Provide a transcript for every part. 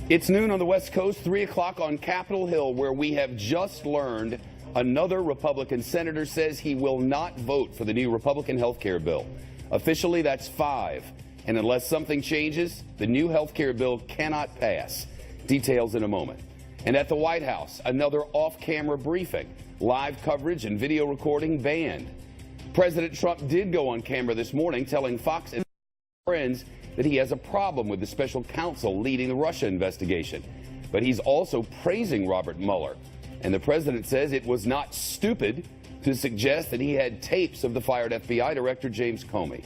It's noon on the West Coast, 3 o'clock on Capitol Hill, where we have just learned another Republican senator says he will not vote for the new Republican health care bill. Officially, that's 5. And unless something changes, the new health care bill cannot pass. Details in a moment. And at the White House, another off-camera briefing. Live coverage and video recording banned. President Trump did go on camera this morning telling Fox and friends that he has a problem with the special counsel leading the Russia investigation. But he's also praising Robert Mueller. And the president says it was not stupid to suggest that he had tapes of the fired FBI Director James Comey.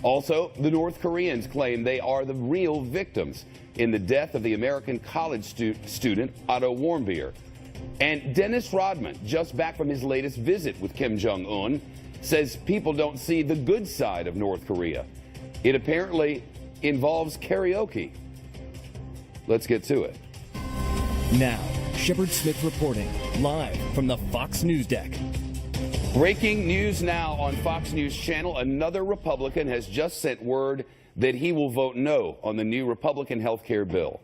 Also, the North Koreans claim they are the real victims in the death of the American college student Otto Warmbier. And Dennis Rodman, just back from his latest visit with Kim Jong-un, says people don't see the good side of North Korea. It apparently involves karaoke. Let's get to it. Now, Shep Smith reporting live from the Fox News deck. Breaking news now on Fox News Channel. Another Republican has just sent word that he will vote no on the new Republican health care bill.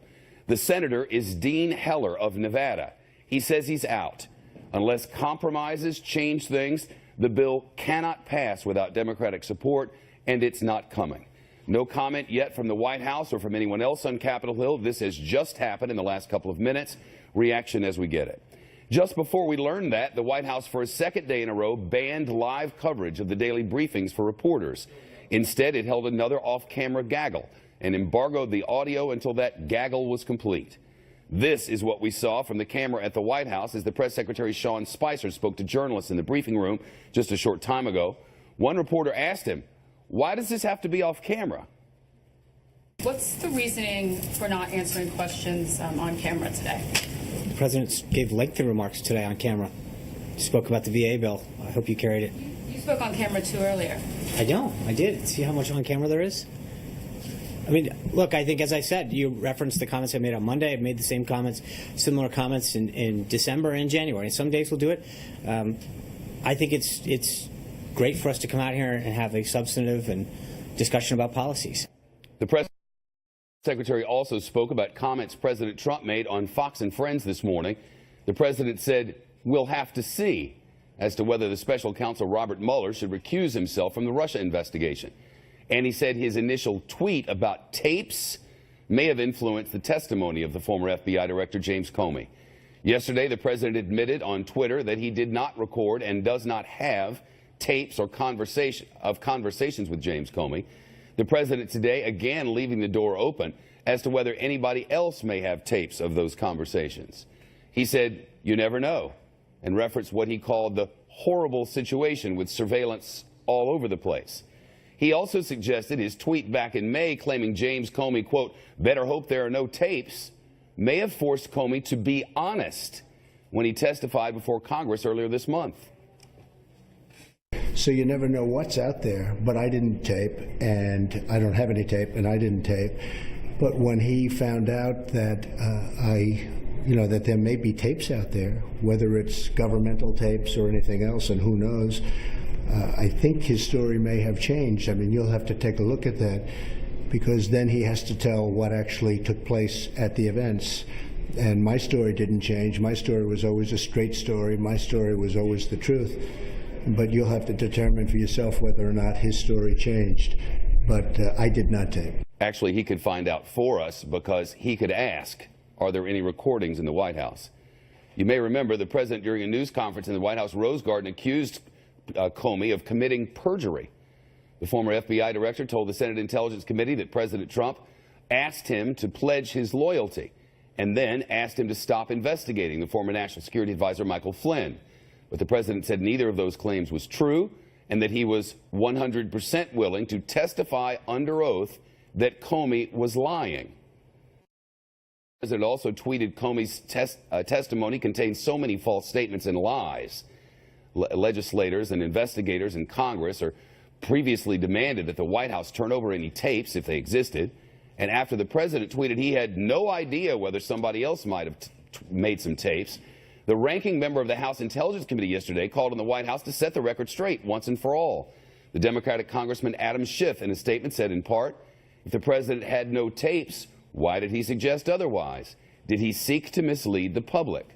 The senator is Dean Heller of Nevada. He says he's out. Unless compromises change things, the bill cannot pass without Democratic support, and it's not coming. No comment yet from the White House or from anyone else on Capitol Hill. This has just happened in the last couple of minutes. Reaction as we get it. Just before we learned that, the White House for a second day in a row banned live coverage of the daily briefings for reporters. Instead, it held another off-camera gaggle and embargoed the audio until that gaggle was complete. This is what we saw from the camera at the White House as the press secretary Sean Spicer spoke to journalists in the briefing room just a short time ago. One reporter asked him, "Why does this have to be off camera?" What's the reasoning for not answering questions on camera today? The president gave lengthy remarks today on camera. He spoke about the VA bill. I hope you carried it. You spoke on camera too earlier. I know. I did. See how much on camera there is? I mean, look, I think, as I said, you referenced the comments I made on Monday. I've made the same comments, similar comments in December and January. And some days we'll do it. I think it's great for us to come out here and have a substantive and discussion about policies. The press secretary also spoke about comments President Trump made on Fox and Friends this morning. The president said, "We'll have to see as to whether the special counsel Robert Mueller should recuse himself from the Russia investigation." And he said his initial tweet about tapes may have influenced the testimony of the former FBI Director James Comey. Yesterday, the president admitted on Twitter that he did not record and does not have tapes or conversations with James Comey. The president today again leaving the door open as to whether anybody else may have tapes of those conversations. He said, "You never know," and referenced what he called the horrible situation with surveillance all over the place. He also suggested his tweet back in May claiming James Comey, quote, "better hope there are no tapes," may have forced Comey to be honest when he testified before Congress earlier this month. So you never know what's out there, but I didn't tape, and I don't have any tape, and I didn't tape. But when he found out that that there may be tapes out there, whether it's governmental tapes or anything else, and who knows, I think his story may have changed. I mean, you'll have to take a look at that, because then he has to tell what actually took place at the events. And my story didn't change. My story was always a straight story. My story was always the truth. But you'll have to determine for yourself whether or not his story changed. But I did not tape. Actually, he could find out for us because he could ask, are there any recordings in the White House? You may remember the president during a news conference in the White House Rose Garden accused Comey of committing perjury. The former FBI director told the Senate Intelligence Committee that President Trump asked him to pledge his loyalty and then asked him to stop investigating the former National Security Advisor Michael Flynn. But the president said neither of those claims was true and that he was 100% willing to testify under oath that Comey was lying. The president also tweeted Comey's testimony contained so many false statements and lies. Legislators and investigators in Congress are previously demanded that the White House turn over any tapes if they existed. And after the president tweeted he had no idea whether somebody else might have made some tapes, the ranking member of the House Intelligence Committee yesterday called on the White House to set the record straight once and for all. The Democratic Congressman Adam Schiff in a statement said in part, if the president had no tapes, Why did he suggest otherwise? Did he seek to mislead the public?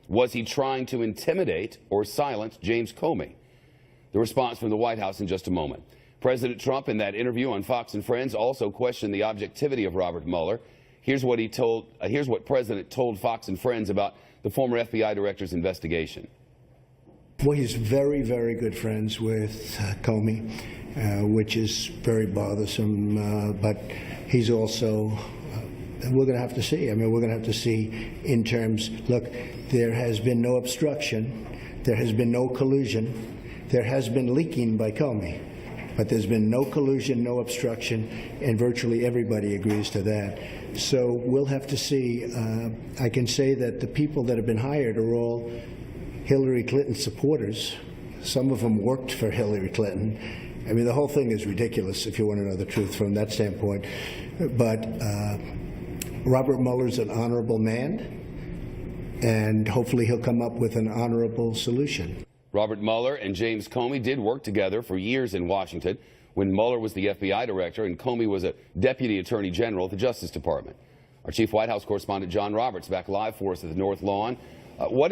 Was he trying to intimidate or silence James Comey? The response from the White House in just a moment. President Trump, in that interview on Fox and Friends, also questioned the objectivity of Robert Mueller. Here's what President told Fox and Friends about the former FBI director's investigation. Well, he's very, very good friends with Comey, which is very bothersome. But he's also, we're going to have to see. I mean, we're going to have to see in terms, look, there has been no obstruction. There has been no collusion. There has been leaking by Comey. But there's been no collusion, no obstruction, and virtually everybody agrees to that. So we'll have to see. I can say that the people that have been hired are all Hillary Clinton supporters. Some of them worked for Hillary Clinton. I mean, the whole thing is ridiculous if you want to know the truth from that standpoint. But Robert Mueller's an honorable man, and hopefully he'll come up with an honorable solution. Robert Mueller and James Comey did work together for years in Washington when Mueller was the FBI director and Comey was a deputy attorney general at the Justice Department. Our chief White House correspondent John Roberts back live for us at the North Lawn. What is